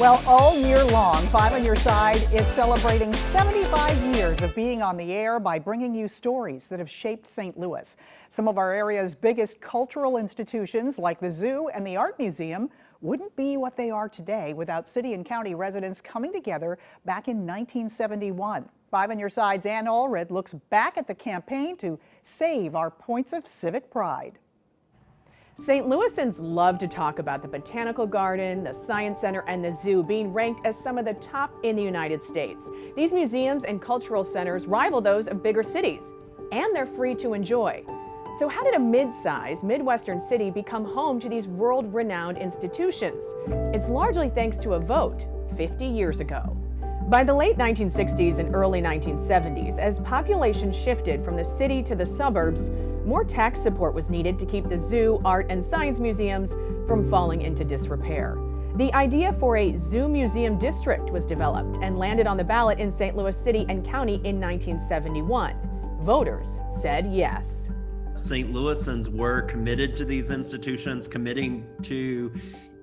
Well, all year long, Five on Your Side is celebrating 75 years of being on the air by bringing you stories that have shaped St. Louis. Some of our area's biggest cultural institutions, like the Zoo and the Art Museum, wouldn't be what they are today without city and county residents coming together back in 1971. Five on Your Side's Ann Allred looks back at the campaign to save our points of civic pride. St. Louisans love to talk about the Botanical Garden, the Science Center, and the Zoo being ranked as some of the top in the United States. These museums and cultural centers rival those of bigger cities, and they're free to enjoy. So how did a mid-sized Midwestern city become home to these world-renowned institutions? It's largely thanks to a vote 50 years ago. By the late 1960s and early 1970s, as population shifted from the city to the suburbs, more tax support was needed to keep the zoo, art, and science museums from falling into disrepair. The idea for a zoo museum district was developed and landed on the ballot in St. Louis City and County in 1971. Voters said yes. St. Louisans were committed to these institutions, committing to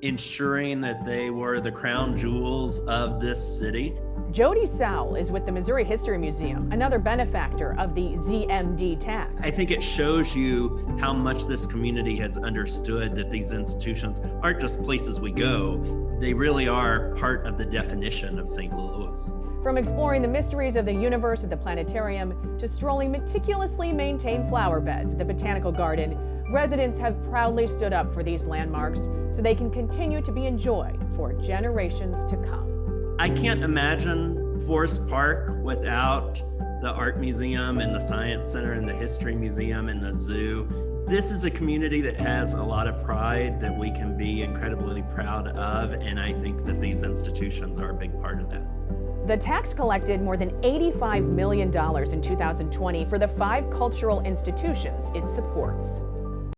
ensuring that they were the crown jewels of this city. Jody Sowell is with the Missouri History Museum, another benefactor of the ZMD tax. I think it shows you how much this community has understood that these institutions aren't just places we go, they really are part of the definition of St. Louis. From exploring the mysteries of the universe at the planetarium to strolling meticulously maintained flower beds at the Botanical Garden, residents have proudly stood up for these landmarks so they can continue to be enjoyed for generations to come. I can't imagine Forest Park without the Art Museum and the Science Center and the History Museum and the Zoo. This is a community that has a lot of pride that we can be incredibly proud of, and I think that these institutions are a big part of that. The tax collected more than $85 million in 2020 for the 5 cultural institutions it supports.